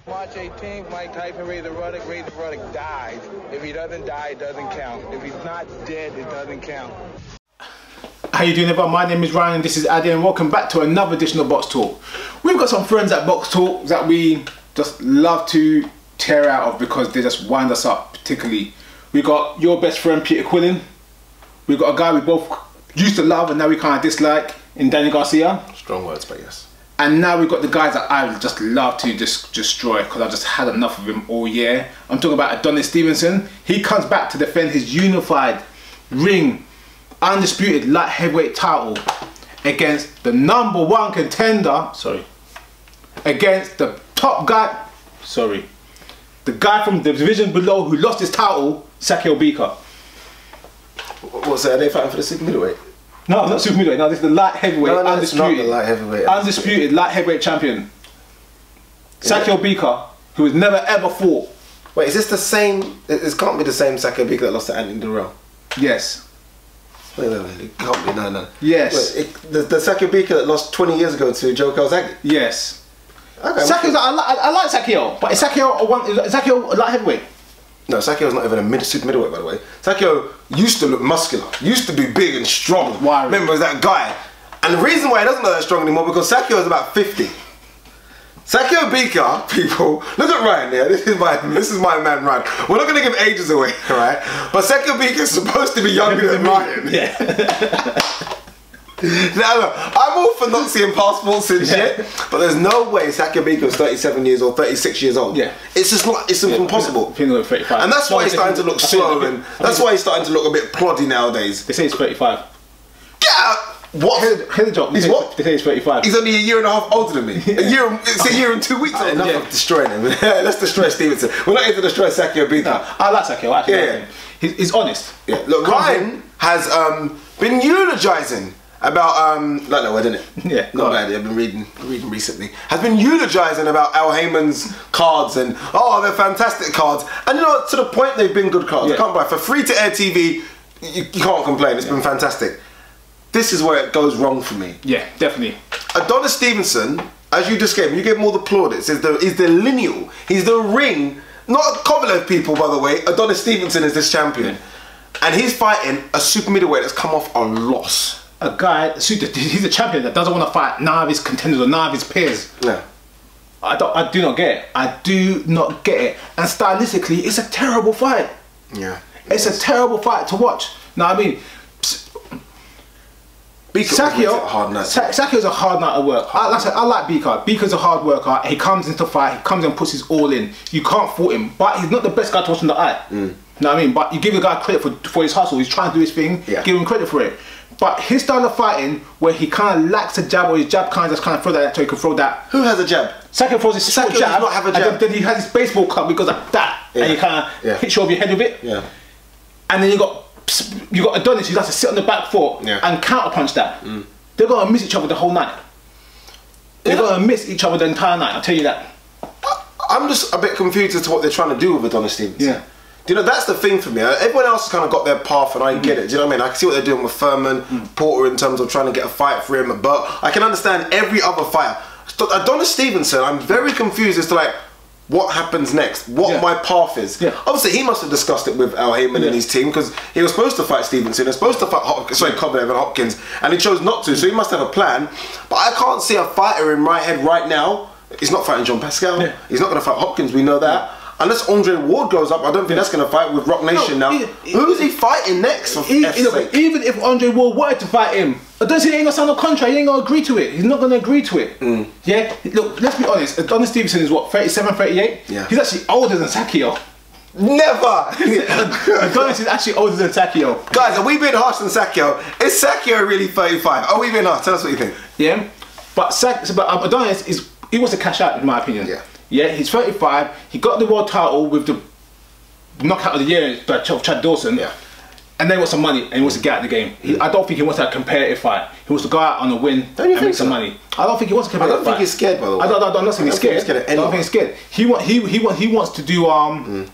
March 18th, Mike Tyson Razor Ruddock dies. If he doesn't die, it doesn't count. If he's not dead, it doesn't count. How you doing, everyone? My name is Ryan and this is Adi, and welcome back to another edition of Box Talk. We've got some friends at Box Talk that we just love to tear out of because they just wind us up, particularly. We got your best friend Peter Quillen. We've got a guy we both used to love and now we kind of dislike in Danny Garcia. Strong words, but yes. And now we've got the guys that I just love to just destroy because I've just had enough of him all year. I'm talking about Adonis Stevenson. He comes back to defend his unified ring, undisputed light heavyweight title against the #1 contender. Against the top guy. The guy from the division below who lost his title, Sakio Bika. What's that? Are they fighting for the super middleweight? No, it's not super middleweight. No, this is the light heavyweight, no, undisputed. It's not the light heavyweight. Undisputed light heavyweight champion. Sakio Bika, who has never ever fought. Wait, is this the same? It can't be the same Sakio Bika that lost to Anthony Durrell. Yes. Wait, it can't be. No. Yes. Wait, the Sakio Bika that lost 20 years ago to Joe Calzaghe. Yes. Okay. Sakio's, I like Sakio, but is Sakio a light heavyweight? No, Sakio's not even a super middleweight, by the way. Sakio used to look muscular, used to be big and strong. Why? Remember, it was that guy. And the reason why he doesn't look that strong anymore because Sakio is about 50. Sakio Bika, people, look at Ryan here. This is my man Ryan. We're not going to give ages away, right? But Sakio Bika is supposed to be younger than Ryan. Yeah. Now look, I'm all for not seeing passports and shit, but there's no way Sakio Bika is 37 years old, 36 years old. Yeah. It's just not, it's impossible. And that's why he's starting to look slow and that's why he's starting to look a bit ploddy nowadays. They say he's 35. Get out! What? Here's the job. He's what? They say he's 35. He's only a year and a half older than me. It's a year and 2 weeks. Enough of destroying him. Let's destroy Stevenson. We're not here to destroy Sakio Bika. No, I like Sakio, I actually like him. He's honest. Yeah. Look, Ryan has been eulogising about not that word, innit? Yeah. Not bad. I've been reading recently. Has been eulogising about Al Heyman's cards and they're fantastic cards. And you know, to the point they've been good cards. Yeah. Can't buy for free to air TV. You can't complain. It's been fantastic. This is where it goes wrong for me. Yeah, definitely. Adonis Stevenson, as you just gave him, you gave him all the plaudits. Is the lineal. He's the ring. Not Kovalev people, by the way. Adonis Stevenson is this champion, and he's fighting a super middleweight that's come off a loss. A guy, he's a champion that doesn't want to fight none of his contenders or none of his peers. Yeah. I do not get it. I do not get it. And stylistically, it's a terrible fight. Yeah. It's a terrible fight to watch. Now, I mean, Sakio's a hard night of work. I like Bika. Bika's a hard worker. He comes into fight. He comes and puts his all in. You can't fault him. But he's not the best guy to watch in the eye. You know what I mean? But you give the guy credit for his hustle. He's trying to do his thing. Yeah. Give him credit for it. But his style of fighting, where he kind of lacks a jab, or his jab kind of just kind of throw that so he can throw that. Who has a jab? Sakio throws his short jab, does not have a jab. And then he has his baseball club because like that, and he kind of hits you over your head with it. Yeah. And then you got Adonis who has to sit on the back foot and counter punch that. They're gonna miss each other the whole night. They're gonna miss each other the entire night. I'll tell you that. I'm just a bit confused as to what they're trying to do with Adonis Stevenson. Yeah. Do you know, that's the thing for me. Everyone else has kind of got their path and I get it. Do you know what I mean? I can see what they're doing with Furman, Porter in terms of trying to get a fight for him, but I can understand every other fighter. Adonis Stevenson, I'm very confused as to like, what happens next? What my path is? Yeah. Obviously, he must have discussed it with Al Heyman and his team because he was supposed to fight Stevenson, he was supposed to fight Kovalev and Hopkins, and he chose not to, so he must have a plan. But I can't see a fighter in my head right now. He's not fighting John Pascal. Yeah. He's not going to fight Hopkins, we know that. Unless Andre Ward goes up, I don't think that's going to fight with Rock Nation now. Who's he fighting next? Even if Andre Ward wanted to fight him, Adonis ain't going to sign a contract, he ain't going to agree to it. He's not going to agree to it. Yeah? Look, let's be honest, Adonis Stevenson is what, 37, 38? Yeah. He's actually older than Sakio. Never! Adonis is actually older than Sakio. Guys, are we being harsh on Sakio? Is Sakio really 35? Are we being harsh? Tell us what you think. Yeah? But Adonis, he wants to cash out, in my opinion. Yeah. Yeah, he's 35. He got the world title with the knockout of the year of Chad Dawson. Yeah. And then he wants some money and he wants to get out of the game. I don't think he wants that competitive fight. He wants to go out on a win and make some money. I don't think he wants to competitive fight. I don't think he's scared, by the way. I'm not saying he's scared. I don't think he's scared. He wants to do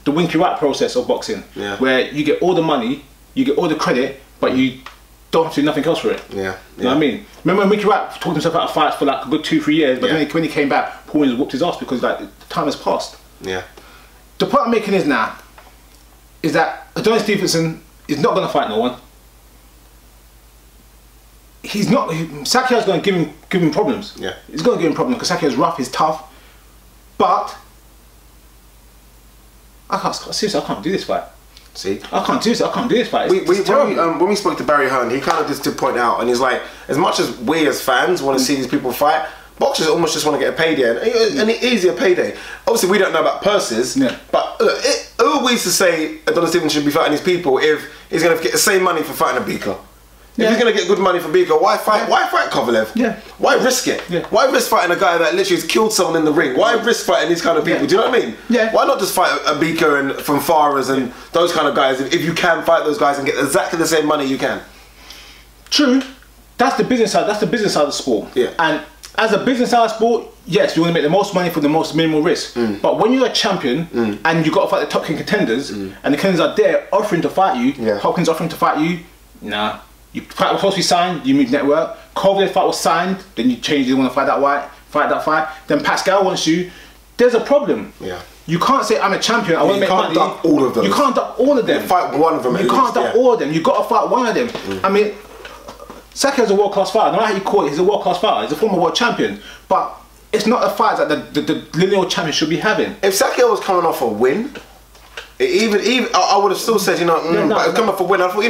the Winky Rat process of boxing, where you get all the money, you get all the credit, but you don't have to do nothing else for it. Yeah. You know what I mean? Remember when Mickey Wright talked himself out of fights for like a good 2-3 years, but then when he came back, Paul Williams whooped his ass because like the time has passed. Yeah. The point I'm making is now, is that Adonis Stevenson is not going to fight no one. He's not. Sakio's going to give him problems. Yeah. He's going to give him problems because Sakio's rough, he's tough, but seriously, I can't do this fight. See, I can't do this. I can't do this fight. When we spoke to Barry Hearn, he kind of just did point out, and he's like, as much as we as fans want to see these people fight, boxers almost just want to get a payday, and an easier payday. Obviously, we don't know about purses, but look, who are we to say Adonis Stevenson should be fighting these people if he's going to get the same money for fighting a Bika? If he's going to get good money for Bika, why fight? Why fight Kovalev? Yeah. Why risk it? Yeah. Why risk fighting a guy that literally has killed someone in the ring? Why risk fighting these kind of people? Do you know what I mean? Yeah. Why not just fight a Bika and from Faras and those kind of guys if you can fight those guys and get exactly the same money you can? True. That's the business side. That's the business side of the sport. Yeah. And as a business side of sport, yes, you want to make the most money for the most minimal risk. But when you're a champion and you've got to fight the top king contenders, and the contenders are there offering to fight you, Hopkins offering to fight you, nah. You fight was supposed to be signed, you move network. Kovalev fight was signed, then you change, you want to fight that fight. Then Pascal wants you. There's a problem. Yeah. You can't say I'm a champion. I want to make money. You can't duck all of them. You can't duck all of them. You fight one of them. You can't duck all of them. You got to fight one of them. I mean, Sakio's a world class fighter. No matter how you call it, he's a world class fighter. He's a former world champion. But it's not a fight that the lineal champion should be having. If Sakio was coming off a win, even I would have still said, but it's coming off a win. I thought,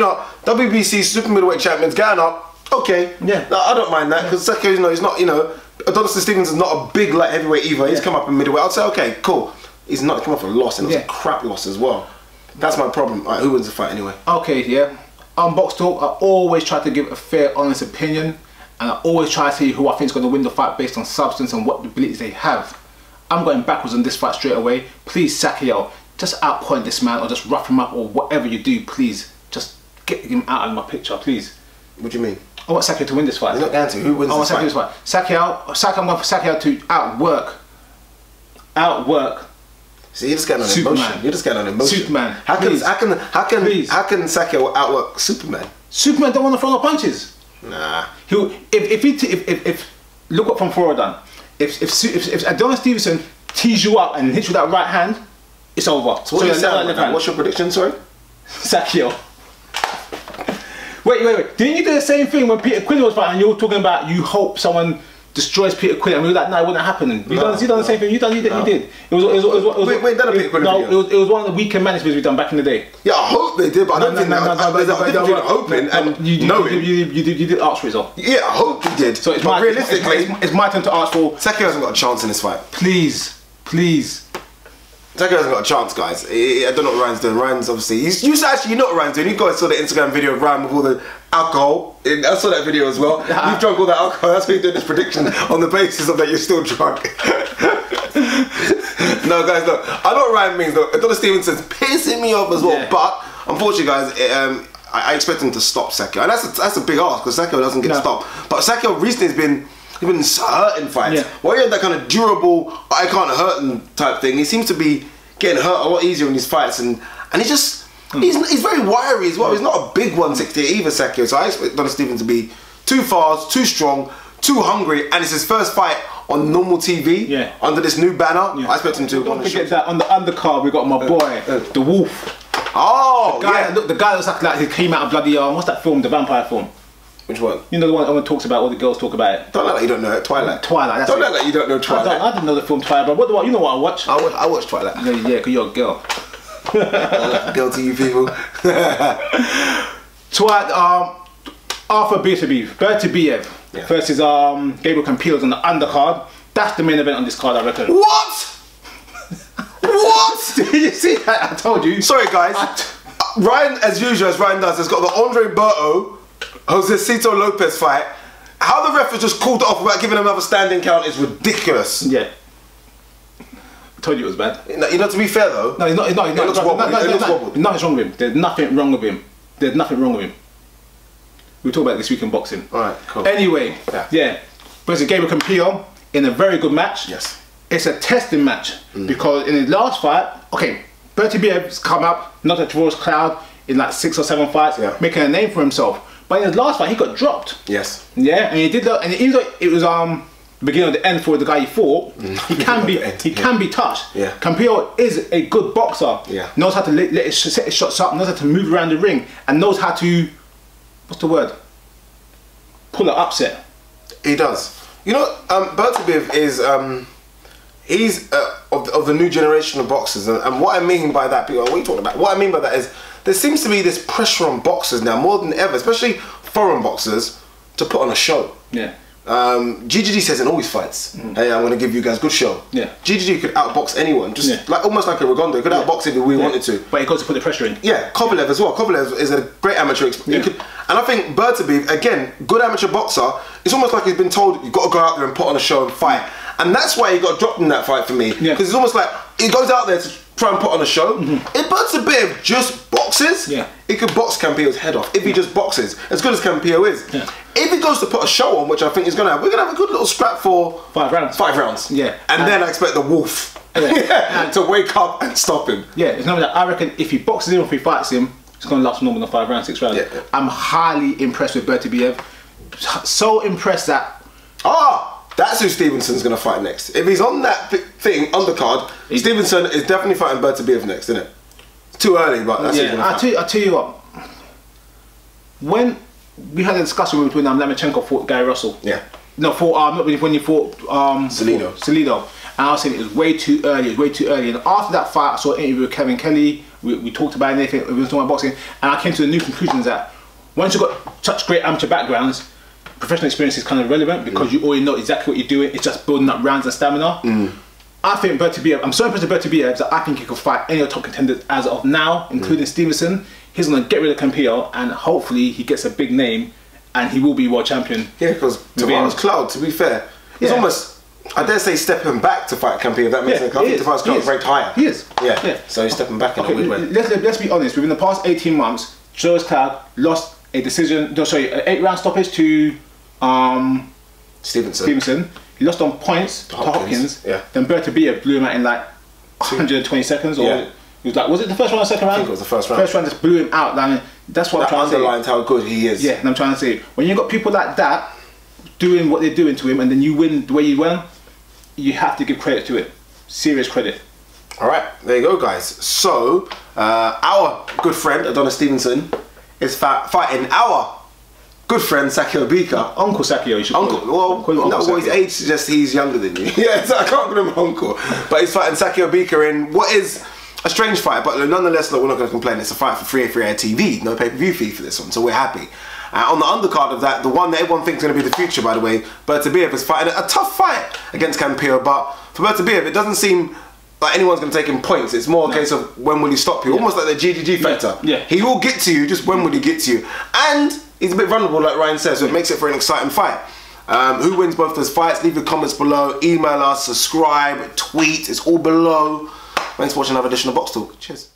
WBC super middleweight champions going up. Okay, no, I don't mind that because Sakio, he's not, Adonis Stevenson's not a big light heavyweight either. He's come up in middleweight. I'd say, okay, cool. He's not come off a loss, and it was a crap loss as well. That's my problem. Right, who wins the fight anyway? Okay, yeah. On Box Talk, I always try to give a fair, honest opinion, and I always try to see who I think is going to win the fight based on substance and what abilities they have. I'm going backwards on this fight straight away. Please, Sakio, just outpoint this man or just rough him up or whatever you do, please. Just get him out of my picture, please. What do you mean? I want Sakio to win this fight. He's not going to. Who wins this fight? Sakio, I'm going for Sakio to outwork. See, you're just getting on Superman. emotion. You're just getting on emotion. Superman. How can Sakio outwork Superman? Superman don't want to throw no punches. Nah. If look what from Florida. If Adonis Stevenson tees you up and hits you with that right hand, it's over. So what's your prediction, sorry? Sakio. Wait. Didn't you do the same thing when Peter Quinn was fighting and you were talking about you hope someone destroys Peter Quinn and we were like, no, it wouldn't happen. You done the same thing. You did. It was done a Peter Quinn video. It was one of the weekend managements we done back in the day. Yeah, I hope they did, but I don't think there's a difference between hoping and knowing. You did ask for it, though. Yeah, I hope you did. So realistically, it's my turn to ask for. Sakio hasn't got a chance in this fight. Please. Sakio hasn't got a chance, guys. I don't know what Ryan's doing. Ryan's obviously... You know what Ryan's doing. You guys saw the Instagram video of Ryan with all the alcohol. I saw that video as well. You've drunk all that alcohol. That's why you're doing this prediction on the basis of that you're still drunk. No, guys, look. I know what Ryan means, though. Adonis Stevenson's pissing me off as well. Yeah. But, unfortunately, guys, I expect him to stop Sakio. And that's a big ask, because Sakio doesn't get stopped. But Sakio recently has been hurt in fights. Yeah. While he had that kind of durable, I can't hurt him type thing, he seems to be getting hurt a lot easier in these fights, and he just he's very wiry as well. He's not a big 160 either, Sakio. So I expect Adonis Stevenson to be too fast, too strong, too hungry, and it's his first fight on normal TV under this new banner. I expect him to. Don't forget that on the undercard we got my boy, the Wolf. Oh, the guy looks like he came out of bloody what's that film, the vampire film? Which one? You know the one everyone talks about, all the girls talk about it. Don't act like you don't know it. Twilight. That's don't act like you don't know Twilight. I didn't know the film Twilight, but you know what I watch? I watch Twilight. Yeah, because you're a girl. Girl to you people. Twilight, Arthur Bertibiev versus Gabriel Campillos on the undercard. That's the main event on this card, I reckon. What? What? Did you see that? I told you. Sorry, guys. Ryan, as usual, as Ryan does, has got the Andre Berto Josecito Lopez fight. How the ref has just called it off without giving him another standing count is ridiculous. Yeah. I told you it was bad. To be fair though. No, it's not. It looks wobbled. Nothing's wrong with him. There's nothing wrong with him. We'll talk about this week in boxing. Alright, cool. Anyway, versus Gabriel Campillo in a very good match. Yes. It's a testing match because in his last fight, Bertibiev's come up, not a Travolta's cloud in like 6 or 7 fights, making a name for himself. But in his last fight, he got dropped. Yes. Yeah, and he did that, and even though it was the beginning of the end for the guy he fought, he can be touched. Yeah. Campillo is a good boxer. Yeah. Knows how to set his shots up, knows how to move around the ring, and knows how to, what's the word? Pull an upset. He does. You know, Bertabiev is he's of the new generation of boxers, and what I mean by that, people, what are you talking about? What I mean by that is there seems to be this pressure on boxers now more than ever, especially foreign boxers, to put on a show. Yeah. GGG says in all his fights, hey, I'm going to give you guys a good show. Yeah. GGG could outbox anyone, just like almost like a Rigondeaux. He could outbox if we wanted to. But he got to put the pressure in. Yeah, Kovalev as well. Kovalev is a great amateur. And I think Bertabiev, again, good amateur boxer. It's almost like he's been told you've got to go out there and put on a show and fight. And that's why he got dropped in that fight for me. Because it's almost like he goes out there to try and put on a show. If Bertabiev just boxes, he could box Campillo's head off. If he just boxes, as good as Campillo is. If he goes to put a show on, which I think he's going to have, we're going to have a good little scrap for 5 rounds. 5 rounds. Yeah. And then I expect the wolf to wake up and stop him. Yeah, it's not that. I reckon if he boxes him or if he fights him, it's going to last more than 5 rounds, 6 rounds. Yeah. I'm highly impressed with Bertabiev. So impressed that... That's who Stevenson's going to fight next. If he's on that thing, undercard, Stevenson is definitely fighting Bertabiev next, isn't it? It's too early, but that's who he's going to fight. I'll tell you what. When we had a discussion between Lamachenko fought Gary Russell. Yeah. No, when he fought Salido. And I was saying it was way too early. And after that fight, I saw an interview with Kevin Kelly. We talked about anything. We were talking about boxing, and I came to the new conclusion that once you've got such great amateur backgrounds, professional experience is kind of relevant because you already know exactly what you're doing. It's just building up rounds and stamina. I think Bertabiev, I'm so impressed with Bertabiev that I think he could fight any of the top contenders as of now, including Stevenson. He's going to get rid of Campillo, and hopefully he gets a big name and he will be world champion. Yeah, because Tavares Cloud, to be fair, it's almost, I dare say, stepping back to fight Campillo. That makes sense. I think Tavares Cloud is ranked higher. He is. Yeah. So he's stepping back in a weird way. Let's be honest. Within the past 18 months, Tavares Cloud lost a decision. No, sorry, an 8-round stoppage to Stevenson. He lost on points to Hopkins. Yeah. Then Bertabiev blew him out in like 120 seconds. Or it was like, was it the first round or second round? I think it was the first round. First round just blew him out. Like, that's what I'm trying to say. That underlines how good he is. Yeah, and I'm trying to say, when you've got people like that doing what they're doing to him, and then you win the way you win, you have to give credit to it. Serious credit. All right, there you go, guys. So our good friend Adonis Stevenson is fighting our good friend Sakio Bika. Uncle Sakio, you should call him. Well, his age suggests he's younger than you. Yeah, so I can't call him uncle. But he's fighting Sakio Bika in what is a strange fight, but nonetheless, look, we're not going to complain. It's a fight for free air TV, no pay-per-view fee for this one, so we're happy. On the undercard of that, the one that everyone thinks is going to be the future, by the way, Bertabiev is fighting a tough fight against Campillo, but for Bertabiev, it doesn't seem like anyone's going to take him points. It's more a case of when will he stop you, almost like the GGG factor. Yeah. He will get to you, just when will he get to you? And he's a bit vulnerable, like Ryan says, so it makes it for an exciting fight. Who wins both those fights? Leave your comments below, email us, subscribe, tweet, it's all below. Thanks for watching another edition of Box Talk. Cheers.